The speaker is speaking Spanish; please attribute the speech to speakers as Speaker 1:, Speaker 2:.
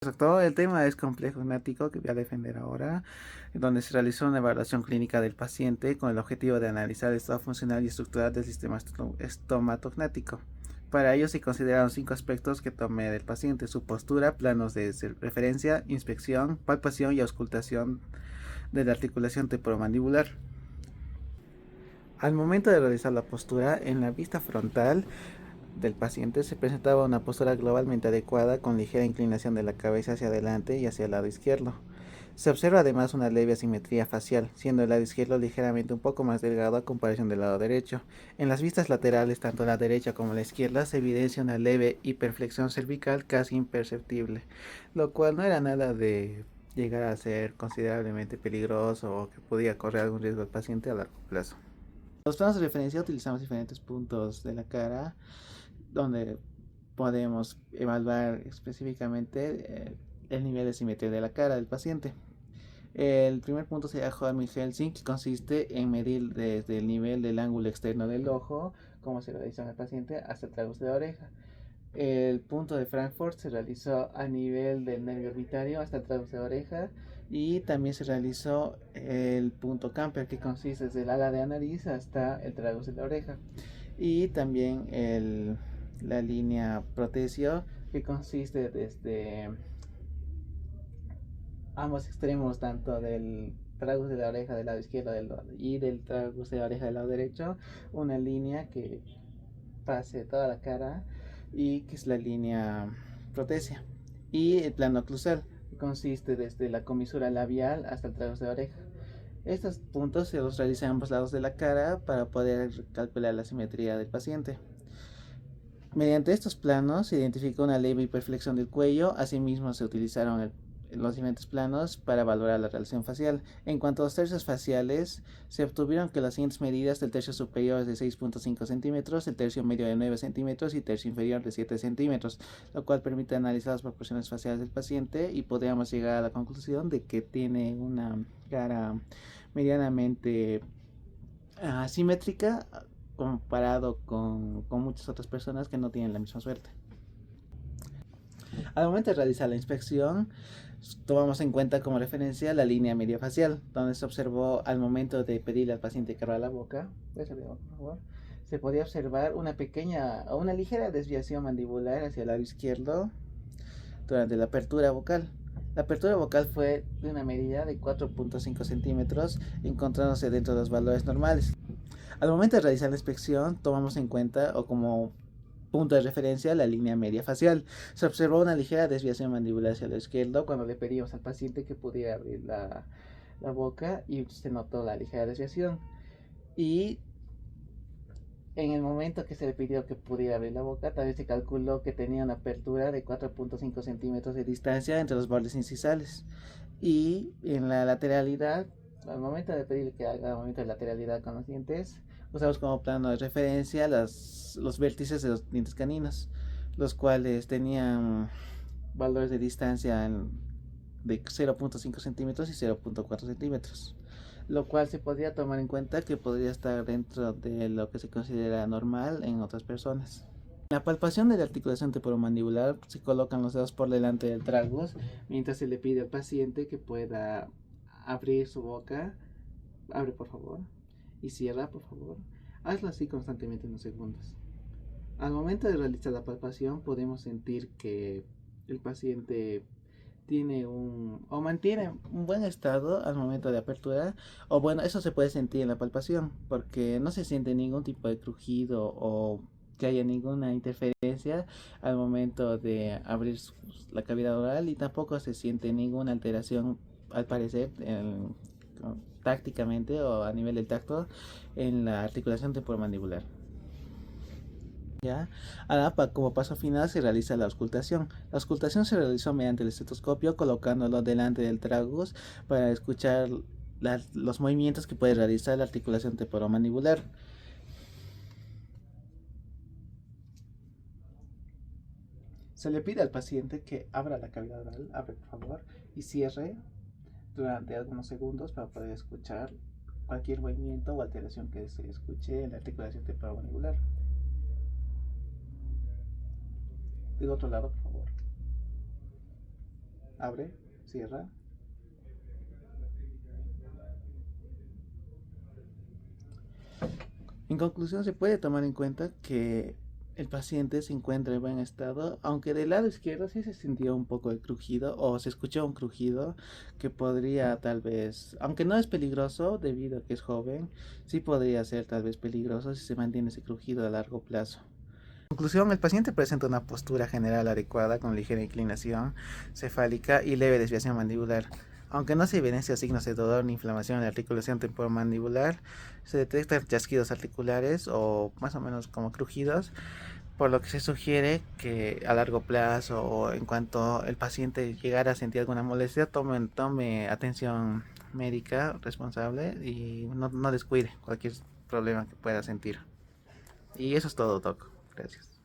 Speaker 1: Todo el tema es complejo gnático que voy a defender ahora, en donde se realizó una evaluación clínica del paciente con el objetivo de analizar el estado funcional y estructural del sistema estomatognático. Para ello se consideraron 5 aspectos que tomé del paciente: su postura, planos de referencia, inspección, palpación y auscultación de la articulación temporomandibular. Al momento de realizar la postura, en la vista frontal del paciente se presentaba una postura globalmente adecuada con ligera inclinación de la cabeza hacia adelante y hacia el lado izquierdo. Se observa además una leve asimetría facial, siendo el lado izquierdo ligeramente un poco más delgado a comparación del lado derecho. En las vistas laterales, tanto la derecha como la izquierda, se evidencia una leve hiperflexión cervical casi imperceptible, lo cual no era nada de llegar a ser considerablemente peligroso o que podía correr algún riesgo al paciente a largo plazo. Los planos de referencia utilizamos diferentes puntos de la cara donde podemos evaluar específicamente el nivel de simetría de la cara del paciente. El primer punto sería Holming-Helsing, que consiste en medir desde el nivel del ángulo externo del ojo, como se realizó en el paciente, hasta el tragus de la oreja. El punto de Frankfurt se realizó a nivel del nervio orbitario hasta el tragus de la oreja, y también se realizó el punto Camper, que consiste desde el ala de la nariz hasta el tragus de la oreja, y también la línea Protesio, que consiste desde ambos extremos, tanto del tragus de la oreja del lado izquierdo y del tragus de la oreja del lado derecho, una línea que pase toda la cara y que es la línea Protesia. Y el plano oclusal, que consiste desde la comisura labial hasta el tragus de la oreja. Estos puntos se los realizan a ambos lados de la cara para poder calcular la simetría del paciente. Mediante estos planos se identificó una leve hiperflexión del cuello. Asimismo, se utilizaron los diferentes planos para valorar la relación facial. En cuanto a los tercios faciales, se obtuvieron que las siguientes medidas: del tercio superior es de 6.5 centímetros, el tercio medio de 9 centímetros y tercio inferior de 7 centímetros, lo cual permite analizar las proporciones faciales del paciente y podríamos llegar a la conclusión de que tiene una cara medianamente asimétrica comparado con muchas otras personas que no tienen la misma suerte. Al momento de realizar la inspección, tomamos en cuenta como referencia la línea media facial, donde se observó al momento de pedirle al paciente que abra la boca, por favor, se podía observar una pequeña o una ligera desviación mandibular hacia el lado izquierdo durante la apertura vocal. La apertura vocal fue de una medida de 4.5 centímetros, encontrándose dentro de los valores normales. Al momento de realizar la inspección, tomamos en cuenta o como punto de referencia la línea media facial. Se observó una ligera desviación mandibular hacia la izquierda cuando le pedimos al paciente que pudiera abrir la boca, y se notó la ligera desviación. Y en el momento que se le pidió que pudiera abrir la boca, también se calculó que tenía una apertura de 4.5 centímetros de distancia entre los bordes incisales. Y en la lateralidad, al momento de pedirle que haga movimiento de lateralidad con los dientes, usamos como plano de referencia los vértices de los dientes caninos, los cuales tenían valores de distancia de 0.5 centímetros y 0.4 centímetros, lo cual se podría tomar en cuenta que podría estar dentro de lo que se considera normal en otras personas. En la palpación de la articulación temporomandibular se colocan los dedos por delante del tragus mientras se le pide al paciente que pueda abrir su boca. Abre, por favor, y cierra, por favor. Hazlo así constantemente unos segundos. Al momento de realizar la palpación podemos sentir que el paciente tiene o mantiene un buen estado al momento de apertura, o bueno, eso se puede sentir en la palpación porque no se siente ningún tipo de crujido o que haya ninguna interferencia al momento de abrir la cavidad oral, y tampoco se siente ninguna alteración, al parecer, tácticamente o a nivel del tacto, en la articulación temporomandibular. ¿Ya? Ahora, como paso final, se realiza la auscultación. La auscultación se realizó mediante el estetoscopio, colocándolo delante del tragus para escuchar los movimientos que puede realizar la articulación temporomandibular. Se le pide al paciente que abra la cavidad oral, abre por favor, y cierre durante algunos segundos para poder escuchar cualquier movimiento o alteración que se escuche en la articulación temporomandibular. Del otro lado, por favor. Abre, cierra. En conclusión, se puede tomar en cuenta que el paciente se encuentra en buen estado, aunque del lado izquierdo sí se sintió un poco de crujido o se escuchó un crujido que podría tal vez, aunque no es peligroso debido a que es joven, sí podría ser tal vez peligroso si se mantiene ese crujido a largo plazo. En conclusión, el paciente presenta una postura general adecuada con ligera inclinación cefálica y leve desviación mandibular. Aunque no se evidencia signos de dolor ni inflamación en la articulación temporomandibular, se detectan chasquidos articulares o más o menos como crujidos, por lo que se sugiere que a largo plazo o en cuanto el paciente llegara a sentir alguna molestia, tome atención médica responsable y no descuide cualquier problema que pueda sentir. Y eso es todo, Doc. Gracias.